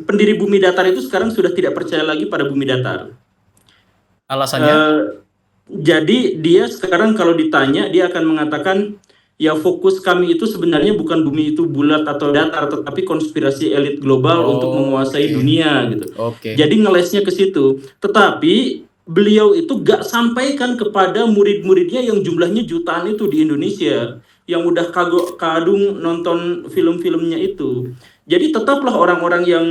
pendiri bumi datar itu sekarang sudah tidak percaya lagi pada bumi datar. Alasannya? Jadi dia sekarang kalau ditanya dia akan mengatakan ya fokus kami itu sebenarnya bukan bumi itu bulat atau datar tetapi konspirasi elit global untuk menguasai Oke. dunia gitu. Oke. Jadi ngelesnya ke situ. Tetapi beliau itu gak sampaikan kepada murid-muridnya yang jumlahnya jutaan itu di Indonesia yang udah kadung nonton film-filmnya itu. Jadi tetaplah orang-orang yang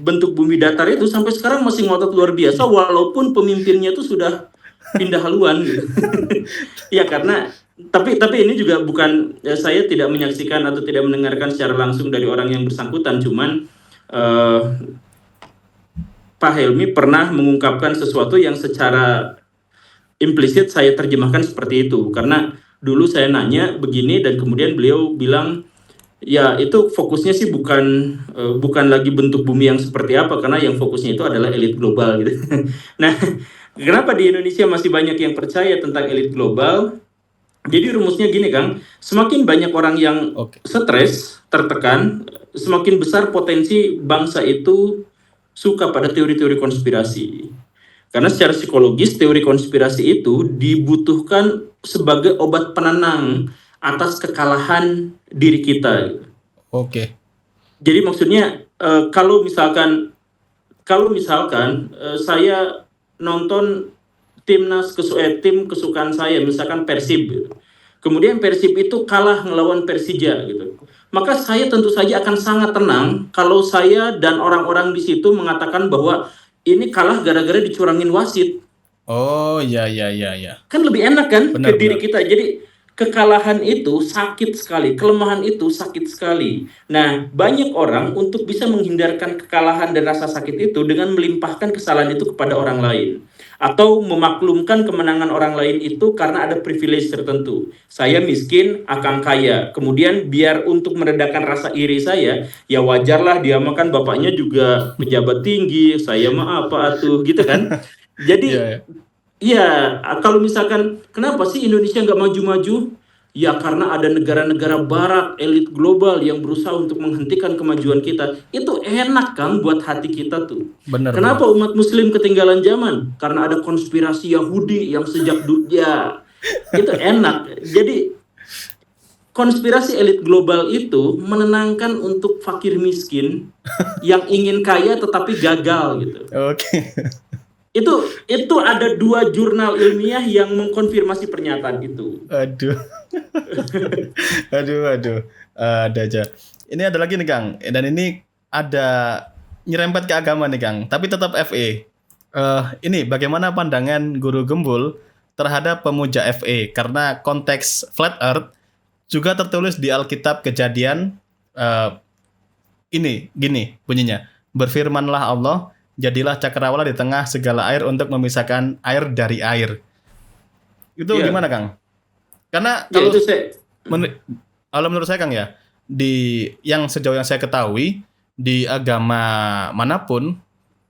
bentuk bumi datar itu sampai sekarang masih ngotot luar biasa walaupun pemimpinnya itu sudah pindah haluan gitu. Ya karena tapi ini juga bukan ya, saya tidak menyaksikan atau tidak mendengarkan secara langsung dari orang yang bersangkutan, cuman Pak Helmi pernah mengungkapkan sesuatu yang secara implisit saya terjemahkan seperti itu karena dulu saya nanya begini dan kemudian beliau bilang ya itu fokusnya sih bukan lagi bentuk bumi yang seperti apa karena yang fokusnya itu adalah elit global gitu. Nah, kenapa di Indonesia masih banyak yang percaya tentang elit global? Jadi rumusnya gini Kang, semakin banyak orang yang stres, tertekan, semakin besar potensi bangsa itu suka pada teori-teori konspirasi. Karena secara psikologis teori konspirasi itu dibutuhkan sebagai obat penenang atas kekalahan diri kita. Oke. Jadi maksudnya kalau misalkan saya nonton tim kesukaan saya misalkan Persib gitu. Kemudian Persib itu kalah ngelawan Persija gitu. Maka saya tentu saja akan sangat tenang kalau saya dan orang-orang di situ mengatakan bahwa ini kalah gara-gara dicurangin wasit. Oh iya. Kan lebih enak kan Benar, ke diri benar. kita. Jadi kekalahan itu sakit sekali, kelemahan itu sakit sekali. Nah, banyak orang untuk bisa menghindarkan kekalahan dan rasa sakit itu dengan melimpahkan kesalahan itu kepada orang lain. Atau memaklumkan kemenangan orang lain itu karena ada privilege tertentu. Saya miskin, Akang kaya. Kemudian biar untuk meredakan rasa iri saya, ya wajarlah dia makan bapaknya juga pejabat tinggi, saya mah apa atuh gitu kan. Jadi iya, kalau misalkan kenapa sih Indonesia nggak maju-maju? Ya karena ada negara-negara barat elit global yang berusaha untuk menghentikan kemajuan kita. Itu enak kan buat hati kita tuh. Benar. Kenapa umat muslim ketinggalan zaman? Karena ada konspirasi Yahudi yang sejak ya itu enak. Jadi konspirasi elit global itu menenangkan untuk fakir miskin yang ingin kaya tetapi gagal gitu. Oke. Itu ada 2 jurnal ilmiah yang mengkonfirmasi pernyataan itu. Aduh. Aduh. Ada aja. Ini ada lagi nih Kang. Dan ini ada nyerempet ke agama nih Kang. Tapi tetap FE. Ini bagaimana pandangan Guru Gembul terhadap pemuja FE? Karena konteks flat earth juga tertulis di Alkitab Kejadian. Ini gini bunyinya. Berfirmanlah Allah, jadilah cakrawala di tengah segala air untuk memisahkan air dari air. Itu gimana Kang? Karena kalau kalau menurut saya Kang ya, yang sejauh yang saya ketahui di agama manapun,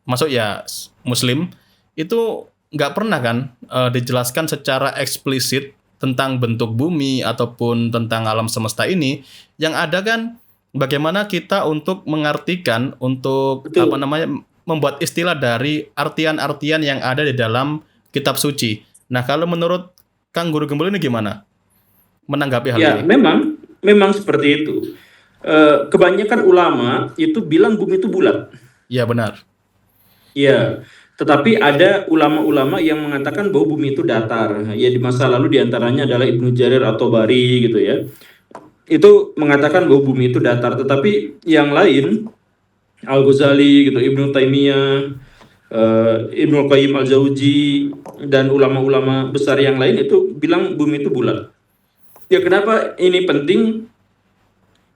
masuk ya Muslim, itu nggak pernah kan dijelaskan secara eksplisit tentang bentuk bumi ataupun tentang alam semesta ini. Yang ada kan bagaimana kita untuk mengartikan, untuk membuat istilah dari artian-artian yang ada di dalam kitab suci. Nah, kalau menurut Kang Guru Gembul ini gimana menanggapi hal Ya, ini? memang seperti itu. Kebanyakan ulama itu bilang bumi itu bulat. Iya benar. Iya, tetapi ada ulama-ulama yang mengatakan bahwa bumi itu datar. Ya di masa lalu diantaranya adalah Ibnu Jarir atau Bari gitu ya. Itu mengatakan bahwa bumi itu datar. Tetapi yang lain, Al Ghazali gitu, Ibnu Taimiyah, Ibnu Qayyim Al Jauzi dan ulama-ulama besar yang lain itu bilang bumi itu bulat. Ya kenapa ini penting?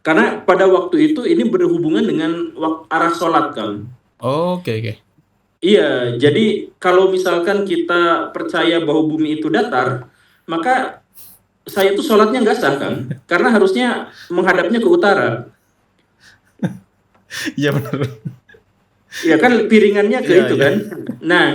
Karena pada waktu itu ini berhubungan dengan arah sholat kan. Oke, oke. Iya, jadi kalau misalkan kita percaya bahwa bumi itu datar, maka saya tuh sholatnya nggak sah kan? Karena harusnya menghadapnya ke utara. Iya benar. Ya kan piringannya ke Iya, itu iya. kan. Nah,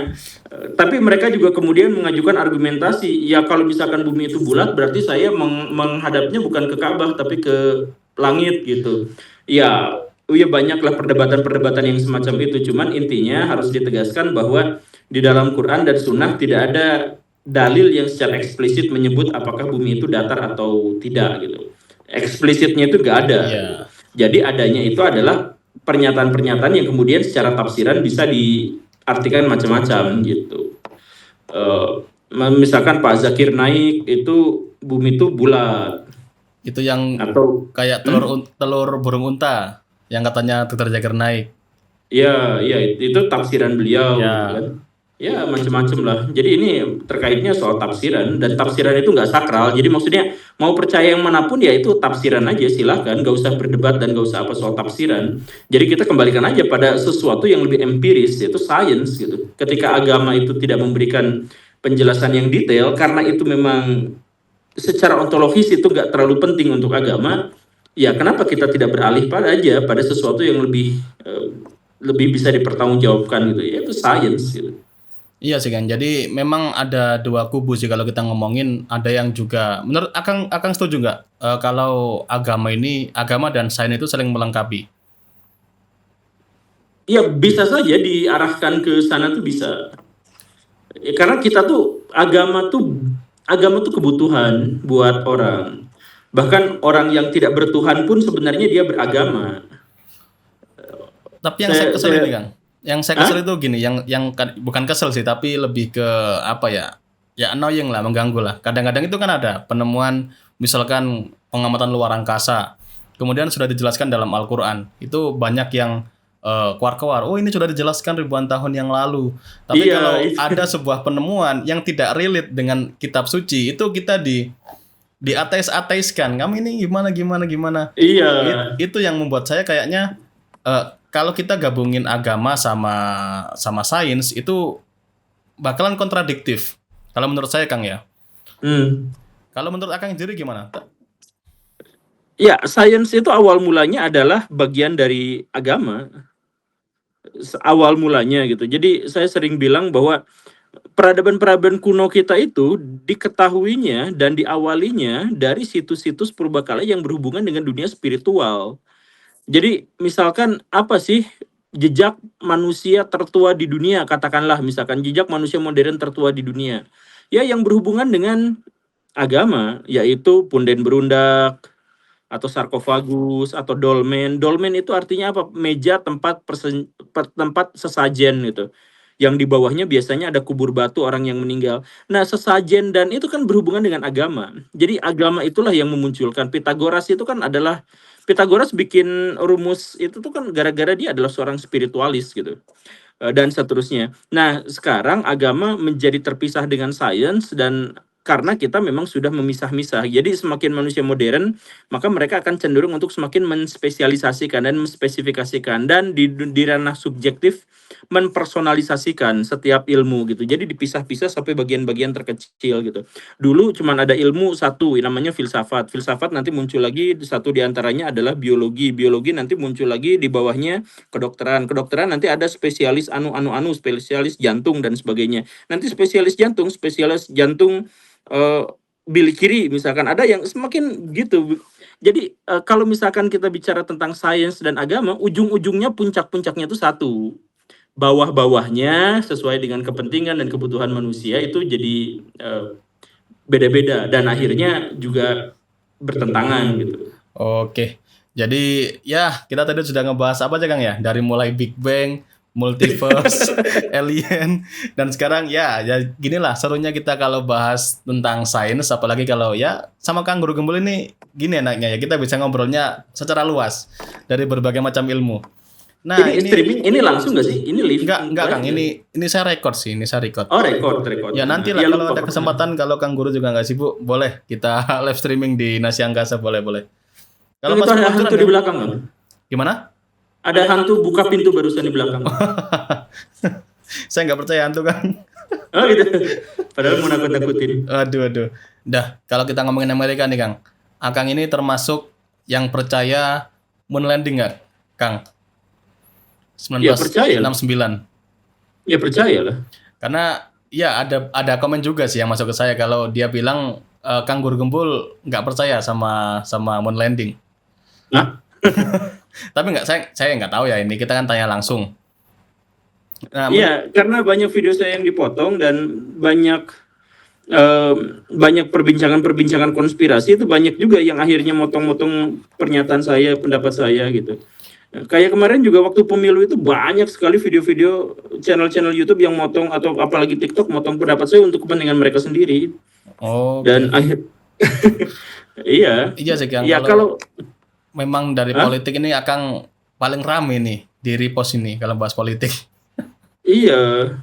tapi mereka juga kemudian mengajukan argumentasi, ya kalau misalkan bumi itu bulat berarti saya menghadapnya bukan ke Ka'bah tapi ke langit gitu. Ya, ya banyaklah perdebatan-perdebatan yang semacam itu. Cuman intinya harus ditegaskan bahwa di dalam Quran dan Sunnah tidak ada dalil yang secara eksplisit menyebut apakah bumi itu datar atau tidak gitu. Eksplisitnya itu gak ada. Iya. Jadi adanya itu adalah pernyataan-pernyataan yang kemudian secara tafsiran bisa diartikan macam-macam gitu. Misalkan Pak Zakir Naik itu bumi itu bulat Itu yang atau kayak telur burung unta yang katanya Dr. Jagger naik. ya ya itu tafsiran beliau gitu kan. Ya. Ya macam-macam lah. Jadi ini terkaitnya soal tafsiran dan tafsiran itu nggak sakral. Jadi maksudnya mau percaya yang manapun ya itu tafsiran aja silahkan. Nggak usah berdebat dan nggak usah apa soal tafsiran. Jadi kita kembalikan aja pada sesuatu yang lebih empiris yaitu sains gitu. Ketika agama itu tidak memberikan penjelasan yang detail karena itu memang secara ontologis itu nggak terlalu penting untuk agama. Ya kenapa kita tidak beralih pada sesuatu yang lebih bisa dipertanggungjawabkan gitu ya itu sains gitu. Iya sih kan. Jadi memang ada dua kubu sih kalau kita ngomongin. Ada yang juga menurut Akang setuju nggak kalau agama dan sains itu saling melengkapi? Ya bisa saja diarahkan ke sana tuh bisa. Karena kita tuh agama tuh kebutuhan buat orang. Bahkan orang yang tidak bertuhan pun sebenarnya dia beragama. Tapi yang saya Saya kesel saya ini Kang, yang saya Hah? kesel itu gini, bukan kesel sih, tapi lebih ke apa ya? Ya annoying lah, mengganggu lah. Kadang-kadang itu kan ada penemuan, misalkan pengamatan luar angkasa, kemudian sudah dijelaskan dalam Al-Quran. Itu banyak yang keluar-keluar. Oh ini sudah dijelaskan ribuan tahun yang lalu. Tapi Iya kalau itu. ada sebuah penemuan yang tidak relate dengan kitab suci, itu kita di ateis-ateiskan. Kamu ini gimana gimana gimana. Iya. Itu yang membuat saya kayaknya kalau kita gabungin agama sama sains itu bakalan kontradiktif. Kalau menurut saya Kang ya. Hmm. Kalau menurut Akang sendiri gimana? Ya, sains itu awal mulanya adalah bagian dari agama. Awal mulanya gitu. Jadi saya sering bilang bahwa peradaban-peradaban kuno kita itu diketahuinya dan diawalinya dari situs-situs purbakala yang berhubungan dengan dunia spiritual. Jadi misalkan apa sih jejak manusia tertua di dunia, katakanlah misalkan jejak manusia modern tertua di dunia. Ya yang berhubungan dengan agama, yaitu punden berundak atau sarkofagus atau dolmen. Dolmen itu artinya apa? Meja tempat sesajen gitu. Yang di bawahnya biasanya ada kubur batu orang yang meninggal. Nah, sesajen dan itu kan berhubungan dengan agama. Jadi agama itulah yang memunculkan. Pitagoras bikin rumus itu tuh kan gara-gara dia adalah seorang spiritualis gitu. Dan seterusnya. Nah, sekarang agama menjadi terpisah dengan sains dan karena kita memang sudah memisah-misah. Jadi semakin manusia modern, maka mereka akan cenderung untuk semakin menspesialisasikan dan menspesifikasikan dan di ranah subjektif mempersonalisasikan setiap ilmu gitu. Jadi dipisah-pisah sampai bagian-bagian terkecil gitu. Dulu cuma ada ilmu satu namanya filsafat. Filsafat nanti muncul lagi satu diantaranya adalah biologi. Biologi nanti muncul lagi di bawahnya kedokteran. Kedokteran nanti ada spesialis spesialis jantung dan sebagainya. Nanti spesialis jantung bilik kiri misalkan ada yang semakin gitu. Jadi kalau misalkan kita bicara tentang sains dan agama, ujung-ujungnya puncak-puncaknya itu satu. bawah-bawahnya sesuai dengan kepentingan dan kebutuhan manusia itu jadi beda-beda dan akhirnya juga bertentangan gitu. Oke. Jadi ya kita tadi sudah ngebahas apa aja Kang ya? Dari mulai Big Bang, multiverse, alien, dan sekarang ya ginilah serunya kita kalau bahas tentang sains, apalagi kalau ya sama Kang Guru Gembul ini gini enaknya ya kita bisa ngobrolnya secara luas dari berbagai macam ilmu. Nah Ini streaming, ini langsung nggak sih? Ini live? enggak Kang, ini saya record sih, ini saya record. Oh, record. Ya nanti lah Ya, kalau lupa. ada kesempatan, kalau Kang Guru juga nggak sibuk, boleh kita live streaming di Nasi Angkasa, boleh. Kalau Kalau itu pas ada peluncuran hantu di kan? belakang kan? Gimana? Ada hantu buka pintu barusan di belakang. Saya nggak percaya hantu Kang. Oh gitu. Padahal mau nakut-nakutin. Aduh. Dah, kalau kita ngomongin Amerika nih Kang, Akang ini termasuk yang percaya moon landing nggak, Kang? Ya percaya. 1969. Ya percaya lah. Karena ya ada komen juga sih yang masuk ke saya kalau dia bilang Kang Guru Gembul nggak percaya sama moon landing. Nah, Tapi nggak, saya nggak tahu ya, ini kita kan tanya langsung. Nah, iya, karena banyak video saya yang dipotong dan banyak perbincangan konspirasi itu banyak juga yang akhirnya motong-motong pernyataan saya, pendapat saya gitu. Kayak kemarin juga waktu pemilu itu banyak sekali video-video channel-channel YouTube yang motong atau apalagi TikTok motong pendapat saya untuk kepentingan mereka sendiri. oh, Dan akhir iya. iya sih Kang. Ya Kalau kalau memang dari Hah? politik ini Akang paling rame nih di repost ini kalau bahas politik. Iya.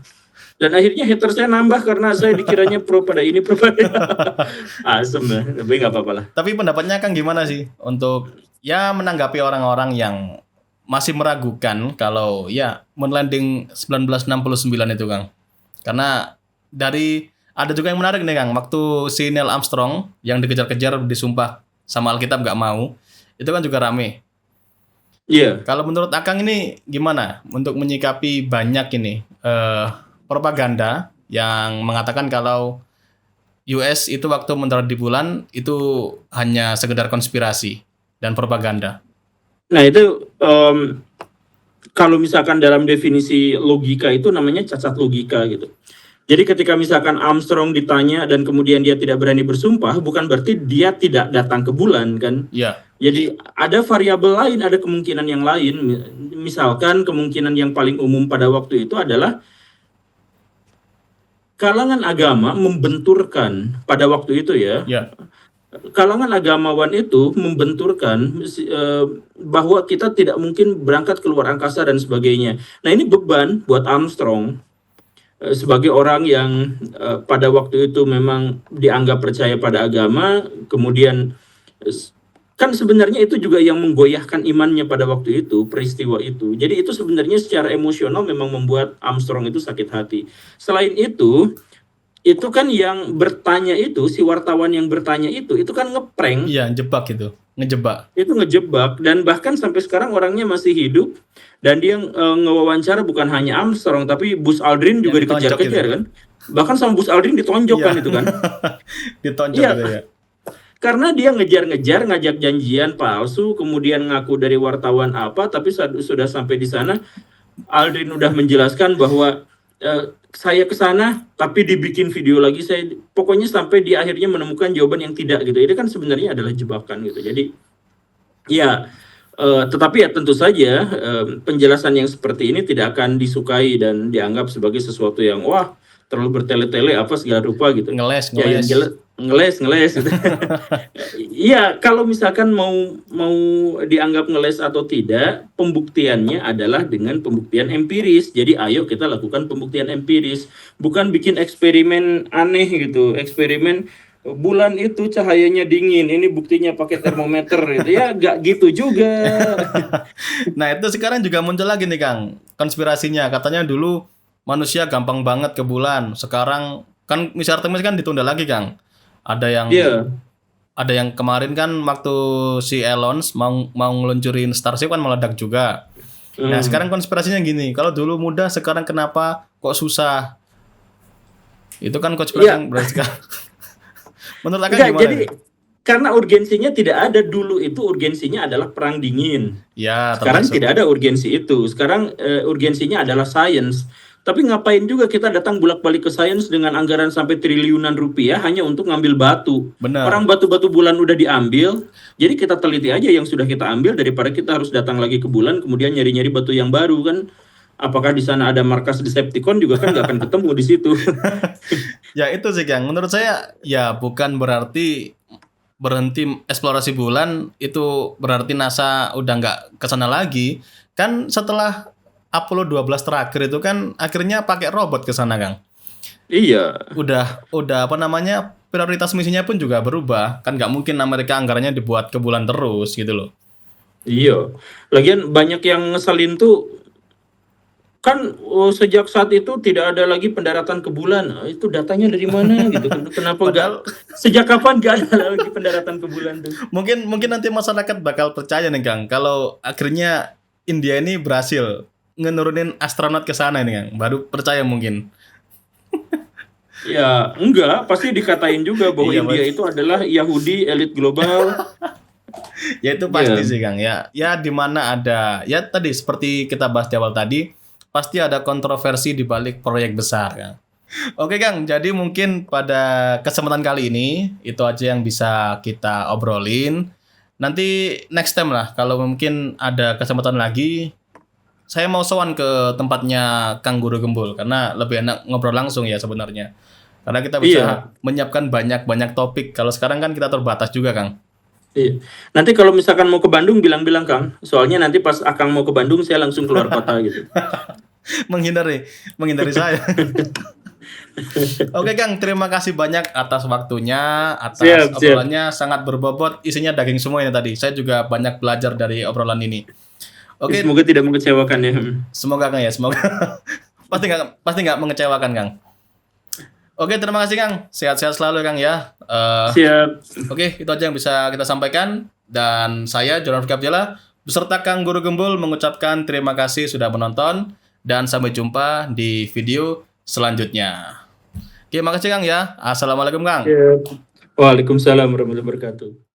Dan akhirnya hater saya nambah karena saya dikiranya pro pada ini, pro pada asem lah, tapi nggak apa-apa lah. Tapi pendapatnya Kang gimana sih untuk ya menanggapi orang-orang yang masih meragukan kalau ya moon landing 1969 itu Kang? Karena ada juga yang menarik nih Kang, waktu si Neil Armstrong yang dikejar-kejar disumpah sama Alkitab nggak mau, itu kan juga rame. Iya. Kalau menurut Akang ini gimana untuk menyikapi banyak ini propaganda yang mengatakan kalau US itu waktu mendarat di bulan itu hanya sekedar konspirasi dan propaganda. Nah itu kalau misalkan dalam definisi logika itu namanya cacat logika gitu. Jadi ketika misalkan Armstrong ditanya dan kemudian dia tidak berani bersumpah, bukan berarti dia tidak datang ke bulan kan? Iya. Jadi ada variabel lain, ada kemungkinan yang lain. Misalkan kemungkinan yang paling umum pada waktu itu adalah kalangan agama membenturkan pada waktu itu ya. Ya. Kalangan agamawan itu membenturkan bahwa kita tidak mungkin berangkat keluar angkasa dan sebagainya. Nah ini beban buat Armstrong sebagai orang yang pada waktu itu memang dianggap percaya pada agama, kemudian kan sebenarnya itu juga yang menggoyahkan imannya pada waktu itu, peristiwa itu. Jadi itu sebenarnya secara emosional memang membuat Armstrong itu sakit hati. Selain itu kan yang bertanya itu, si wartawan yang bertanya itu kan ngeprank. Iya, jebak itu. Ngejebak. Itu ngejebak, dan bahkan sampai sekarang orangnya masih hidup, dan dia ngewawancara bukan hanya Armstrong, tapi Buzz Aldrin juga dikejar-kejar kan. Bahkan sama Buzz Aldrin ditonjok kan itu kan. Ditonjok Iya. gitu ya. Karena dia ngejar-ngejar, ngajak janjian palsu, kemudian ngaku dari wartawan apa, tapi sudah sampai di sana, Aldrin udah menjelaskan bahwa saya ke sana, tapi dibikin video lagi. Pokoknya sampai di akhirnya menemukan jawaban yang tidak gitu. Ini kan sebenarnya adalah jebakan gitu. Jadi, ya, tetapi ya tentu saja penjelasan yang seperti ini tidak akan disukai dan dianggap sebagai sesuatu yang wah terlalu bertele-tele apa segala rupa gitu. Ngeles. Ya, yang jelas ngeles gitu. Iya, kalau misalkan mau dianggap ngeles atau tidak, pembuktiannya adalah dengan pembuktian empiris. Jadi ayo kita lakukan pembuktian empiris, bukan bikin eksperimen aneh gitu. Eksperimen bulan itu cahayanya dingin, ini buktinya pakai termometer gitu. Ya nggak gitu juga. Nah, itu sekarang juga muncul lagi nih Kang, konspirasinya. Katanya dulu manusia gampang banget ke bulan. Sekarang kan misi Artemis kan ditunda lagi Kang. Ada yang kemarin kan waktu si Elon mau ngeluncurin Starship kan meledak juga. Nah, sekarang konspirasinya gini, kalau dulu mudah, sekarang kenapa kok susah? Itu kan konspirasi yang berat sekali. Menurut Akang gimana? karena urgensinya tidak ada. Dulu itu urgensinya adalah perang dingin. Ya, Sekarang termasuk. tidak ada urgensi itu. Sekarang urgensinya adalah sains. Tapi ngapain juga kita datang bolak-balik ke sains dengan anggaran sampai triliunan rupiah hanya untuk ngambil batu. Orang Benar. batu-batu bulan udah diambil, jadi kita teliti aja yang sudah kita ambil daripada kita harus datang lagi ke bulan kemudian nyari-nyari batu yang baru kan. Apakah di sana ada markas Decepticon juga kan nggak akan ketemu di situ. Ya itu sih Kang. Menurut saya ya bukan berarti berhenti eksplorasi bulan itu berarti NASA udah nggak ke sana lagi. Kan setelah Apollo 12 terakhir itu kan akhirnya pakai robot ke sana Kang. Iya, Udah apa namanya prioritas misinya pun juga berubah. Kan nggak mungkin Amerika anggarannya dibuat ke bulan terus gitu loh. iya. Lagian banyak yang ngeselin tuh kan sejak saat itu tidak ada lagi pendaratan ke bulan. Itu datanya dari mana gitu? Kenapa nggak? Padahal Sejak kapan nggak ada lagi pendaratan ke bulan tuh? mungkin mungkin nanti masyarakat bakal percaya nih Kang kalau akhirnya India ini berhasil ngenurunin astronot ke sana ini Kang. Baru percaya mungkin. Ya, enggak, pasti dikatain juga bahwa Iya, India Mas. itu adalah Yahudi elit global. Ya itu pasti Ya, sih Kang ya. Ya di mana ada ya tadi seperti kita bahas di awal tadi pasti ada kontroversi di balik proyek besar Kang. Oke Kang, jadi mungkin pada kesempatan kali ini itu aja yang bisa kita obrolin. Nanti next time lah kalau mungkin ada kesempatan lagi saya mau sowan ke tempatnya Kang Guru Gembul karena lebih enak ngobrol langsung ya sebenarnya. Karena kita iya, bisa menyiapkan banyak-banyak topik. Kalau sekarang kan kita terbatas juga Kang. iya. Nanti kalau misalkan mau ke Bandung bilang-bilang Kang. Soalnya nanti pas Akang mau ke Bandung saya langsung keluar kota gitu. menghindari saya. Oke Kang, terima kasih banyak atas waktunya, atas Siap, siap. obrolannya sangat berbobot, isinya daging semua ini tadi. Saya juga banyak belajar dari obrolan ini. Oke, Semoga tidak mengecewakan ya. semoga Kang ya, semoga pasti nggak mengecewakan Kang. Oke, terima kasih Kang. Sehat-sehat selalu Kang ya. Siap. Oke, itu aja yang bisa kita sampaikan. Dan saya, Jonan Fikri Abdillah, beserta Kang Guru Gembul mengucapkan terima kasih sudah menonton. Dan sampai jumpa di video selanjutnya. Oke, makasih Kang ya. Assalamualaikum Kang. Siap. Waalaikumsalam warahmatullahi wabarakatuh.